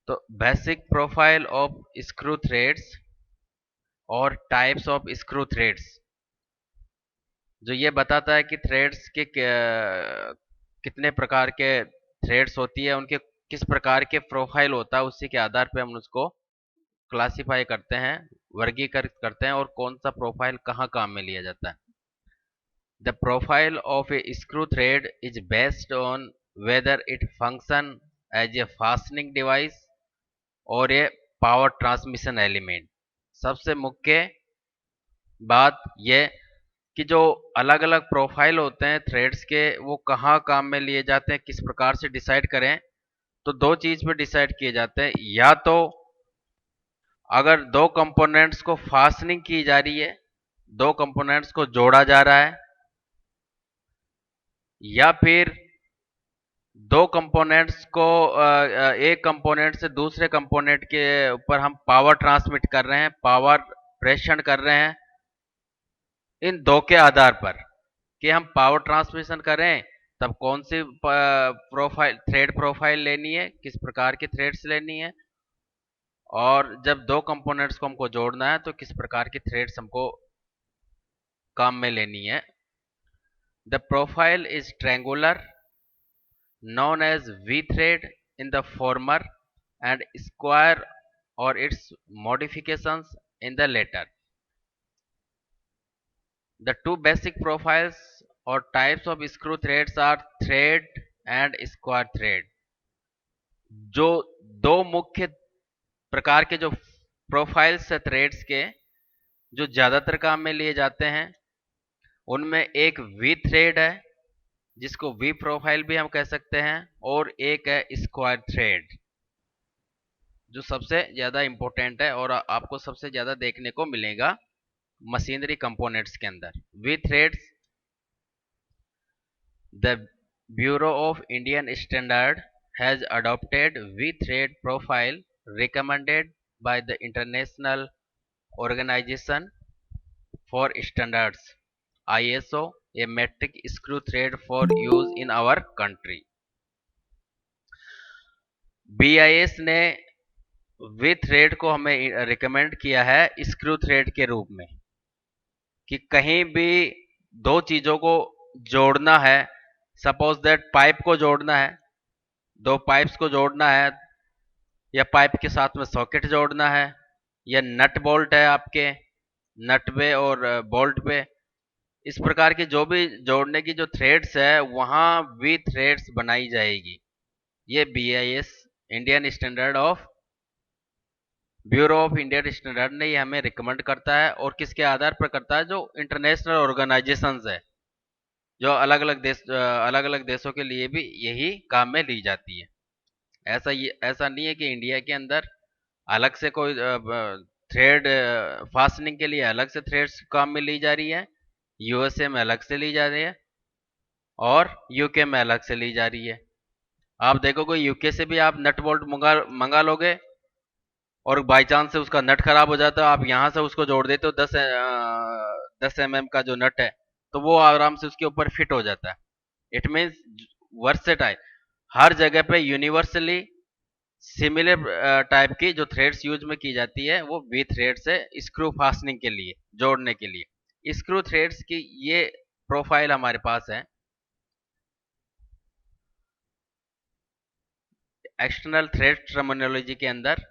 तो basic profile of screw threads और types of screw threads, जो ये बताता है कि थ्रेड्स के कितने प्रकार के थ्रेड्स होती है, उनके किस प्रकार के प्रोफाइल होता है, उसी के आधार पे हम उसको क्लासिफाई करते हैं, वर्गीकृत करते हैं, और कौन सा प्रोफाइल कहाँ काम में लिया जाता है। The profile of a screw thread is based on whether it functions as a fastening device or a power transmission element। सबसे मुख्य बात यह कि जो अलग अलग प्रोफाइल होते हैं थ्रेड्स के, वो कहाँ काम में लिए जाते हैं, किस प्रकार से डिसाइड करें, तो दो चीज पे डिसाइड किए जाते हैं। या तो अगर दो कंपोनेंट्स को फास्टनिंग की जा रही है, दो कंपोनेंट्स को जोड़ा जा रहा है, या फिर दो कंपोनेंट्स को एक कंपोनेंट से दूसरे कंपोनेंट के ऊपर हम पावर ट्रांसमिट कर रहे हैं, पावर प्रेषण कर रहे हैं। इन दो के आधार पर कि हम पावर ट्रांसमिशन करें तब कौन सी प्रोफाइल, थ्रेड प्रोफाइल लेनी है, किस प्रकार की थ्रेड्स लेनी है, और जब दो कंपोनेंट्स को हमको जोड़ना है तो किस प्रकार की थ्रेड्स हमको काम में लेनी है। The profile is triangular known as V thread in the former and square or its modifications in the latter। The two basic profiles or types of screw threads are thread and square thread। जो दो मुख्य प्रकार के जो profiles है threads के, जो ज्यादातर काम में लिए जाते हैं, उनमें एक वी थ्रेड है जिसको वी प्रोफाइल भी हम कह सकते हैं, और एक है स्क्वायर थ्रेड जो सबसे ज्यादा इंपॉर्टेंट है और आपको सबसे ज्यादा देखने को मिलेगा मशीनरी कंपोनेंट्स के अंदर। V threads, the bureau of Indian standard has adopted V thread profile recommended by the international organisation for standards ISO a metric screw thread for use in our country। BIS ने we thread को हमें recommend किया है screw thread के रूप में कि कहीं भी दो चीजों को जोड़ना है, सपोज दैट पाइप को जोड़ना है, दो पाइप्स को जोड़ना है, या पाइप के साथ में सॉकेट जोड़ना है, या नट बोल्ट है आपके, नट पे और बोल्ट पे, इस प्रकार की जो भी जोड़ने की जो थ्रेड्स है वहां वी थ्रेड्स बनाई जाएगी। ये BIS, Indian standard of, bureau of Indian standard ने ये हमें रिकमेंड करता है, और किसके आधार पर करता है, जो इंटरनेशनल ऑर्गेनाइजेशंस है, जो अलग अलग देशों के लिए भी यही काम में ली जाती है। ऐसा नहीं है कि इंडिया के अंदर अलग से कोई थ्रेड फास्टनिंग के लिए अलग से थ्रेड्स काम में ली जा रही है, USA में अलग से ली जा रही है और UK में अलग से ली जा रही है। आप देखोगे UK से भी आप नट बोल्ट मंगा लोगे, और बाई चांस से उसका नट खराब हो जाता है, आप यहाँ से उसको जोड़ देते हो 10 mm का जो नट है, तो वो आराम से उसके ऊपर फिट हो जाता है। इट मीन्स वर्सेटाइल, हर जगह पे यूनिवर्सली सिमिलर टाइप की जो थ्रेड्स यूज में की जाती है वो वी थ्रेड्स है स्क्रू फास्टनिंग के लिए, जोड़ने के लिए। स्क्रू थ्रेड्स की ये प्रोफाइल हमारे पास है। एक्सटर्नल थ्रेड टर्मिनोलॉजी के अंदर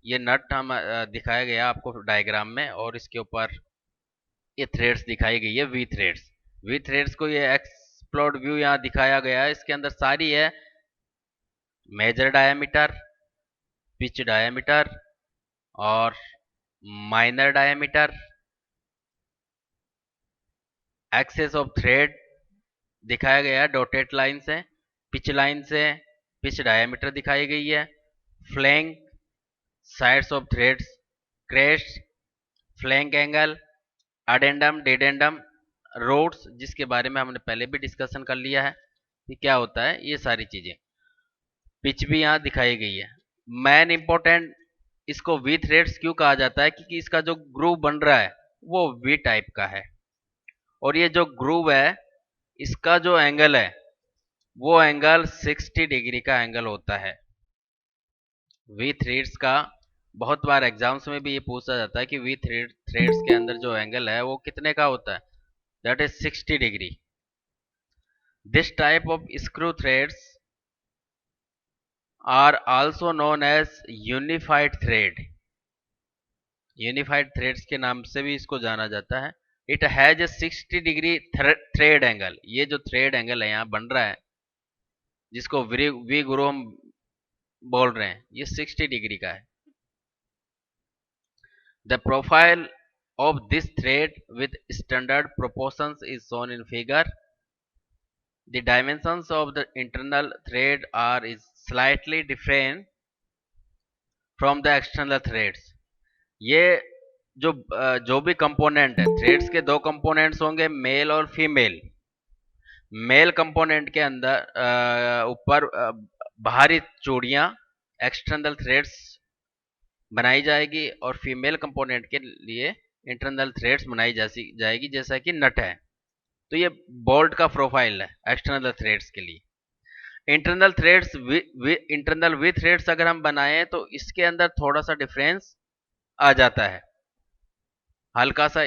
ये नट हम दिखाया गया आपको डायग्राम में, और इसके ऊपर ये थ्रेड्स दिखाई गई है वी थ्रेड्स। वी थ्रेड्स को ये एक्सप्लोर्ड व्यू यहाँ दिखाया गया है, इसके अंदर सारी है मेजर डायमीटर, पिच डायमीटर और minor diameter, axis of thread दिखाया गया है डॉटेड लाइन से, पिच लाइन से पिच डायमीटर दिखाई गई है, flank, sides of threads, crest, flank angle, addendum, dedendum, roots, जिसके बारे में हमने पहले भी डिस्कशन कर लिया है कि क्या होता है ये सारी चीजें। पिच भी यहाँ दिखाई गई है। मैन इंपॉर्टेंट, इसको वी थ्रेड्स क्यों कहा जाता है, क्योंकि इसका जो ग्रूव बन रहा है वो वी टाइप का है, और ये जो ग्रूव है इसका जो एंगल है वो एंगल 60 डिग्री का एंगल होता है। वी थ्रेड्स का बहुत बार एग्जाम्स में भी ये पूछा जाता है कि वी थ्रेड्स के अंदर जो एंगल है वो कितने का होता है, that is 60 degree. This type of screw threads are also known as unified thread. Unified threads के नाम से भी इसको जाना जाता है। It has a 60 degree thread angle. ये जो थ्रेड एंगल है यहाँ बन रहा है, जिसको वी गुरु हम बोल रहे हैं, ये 60 डिग्री का है। The profile of this thread with standard proportions is shown in figure. The dimensions of the internal thread are is slightly different from the external threads. ये जो भी कंपोनेंट है, थ्रेड्स के दो कंपोनेंट्स होंगे, मेल और फीमेल। मेल कंपोनेंट के अंदर ऊपर बाहरी चूड़ियां एक्सटर्नल थ्रेड्स बनाई जाएगी और फीमेल कंपोनेंट के लिए इंटरनल थ्रेड्स बनाई जाएगी, जैसा कि नट है। तो ये बोल्ट का प्रोफाइल है एक्सटर्नल थ्रेड्स के लिए। Internal threads internal we threads अगर हम बनाएं तो इसके अंदर थोड़ा सा डिफरेंस आ जाता है, हल्का सा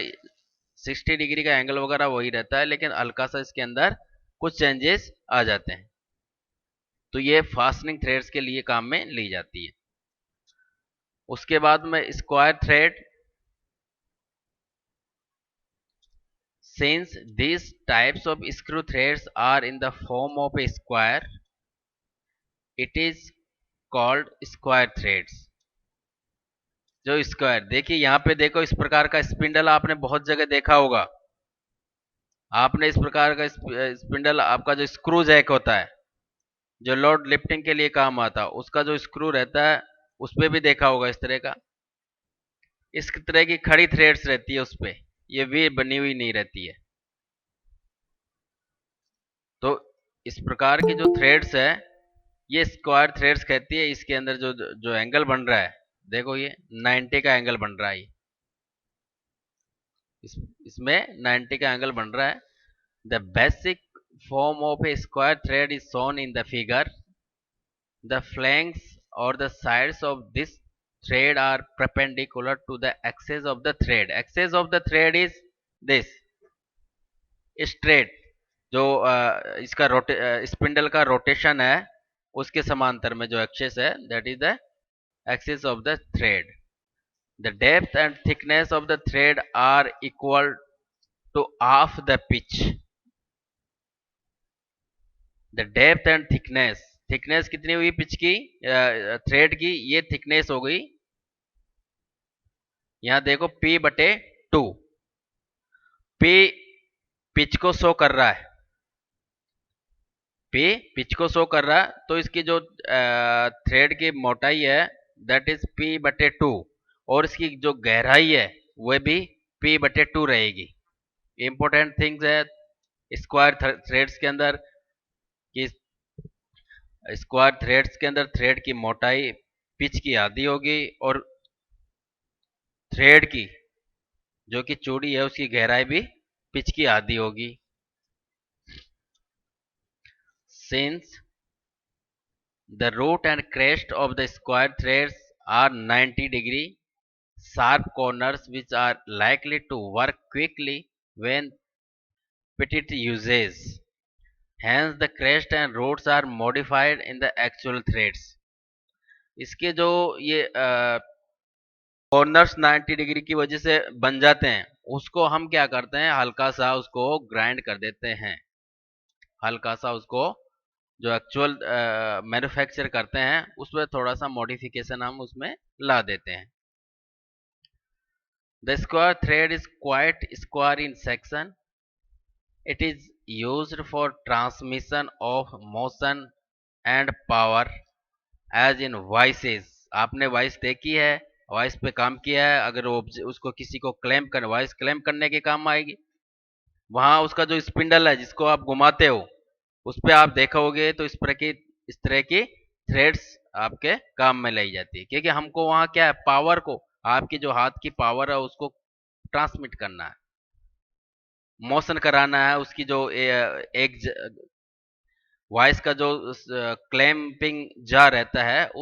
60 डिग्री का एंगल वगैरह वही रहता है, लेकिन हल्का सा इसके अंदर कुछ चेंजेस आ जाते हैं। तो ये फास्टनिंग थ्रेड्स के लिए काम में ली जाती है। उसके बाद में square thread. Since these types of screw threads are in the form of a square, it is called square threads. जो स्क्वायर, देखिए यहाँ पे देखो, इस प्रकार का स्पिंडल आपने बहुत जगह देखा होगा। आपने इस प्रकार का स्पिंडल, आपका जो स्क्रू जैक होता है, जो लोड लिफ्टिंग के लिए काम आता है, उसका जो स्क्रू रहता है उस पे भी देखा होगा इस तरह का। इस तरह की खड़ी थ्रेड्स रहती है उस पे, ये वी बनी हुई नहीं रहती है। तो इस प्रकार की जो थ्रेड्स है ये स्क्वायर थ्रेड्स कहती है। इसके अंदर जो जो एंगल बन रहा है, देखो ये 90 का एंगल बन रहा है। इसमें 90 का एंगल बन रहा है। The basic form of a square thread is shown in the figure. The flanks और the sides of this thread are perpendicular to the axis of the thread. Axis of the thread is this straight, जो इसका spindle का rotation है उसके समांतर में जो axis है, that is the axis of the thread. The depth and thickness of the thread are equal to half the pitch. The depth and thickness, thickness कितनी हुई पिच की, थ्रेड की, ये थिकनेस हो गई, यहां देखो P/2। P पिच को शो कर रहा है, P पिच को शो कर रहा है, तो इसकी जो थ्रेड की मोटाई है दैट इज P/2, और इसकी जो गहराई है वह भी P/2 रहेगी। इंपॉर्टेंट थिंग्स है स्क्वायर थ्रेड्स के अंदर कि स्क्वायर थ्रेड्स के अंदर थ्रेड की मोटाई पिच की आधी होगी और थ्रेड की जो कि चूड़ी है उसकी गहराई भी पिच की आधी होगी। Since the root and crest of the square threads are 90 degree, sharp corners which are likely to work quickly when petite uses. Hence the crest and roots are modified in the actual threads. इसके जो ये corners 90 degree की वजह से बन जाते हैं, उसको हम क्या करते हैं, हल्का सा उसको ग्राइंड कर देते हैं। हल्का सा उसको जो एक्चुअल मैन्युफैक्चर करते हैं उसमें थोड़ा सा मॉडिफिकेशन हम उसमें ला देते हैं। The square thread is quite square in section. It is used for transmission of motion and power as in voices. आपने वॉइस देखी है, वॉइस पे काम किया है, अगर वो उसको किसी को क्लेम कर, वॉइस क्लेम करने के काम आएगी। वहां उसका जो स्पिंडल है जिसको आप घुमाते हो उस पर आप देखोगे तो इस तरह की थ्रेड्स आपके काम में लाई जाती है, क्योंकि हमको वहां क्या है, पावर को, आपकी जो हाथ की पावर है उसको ट्रांसमिट करना है, मोशन कराना है। उसकी जो एक वॉइस का जो क्लैंपिंग जा रहता है उस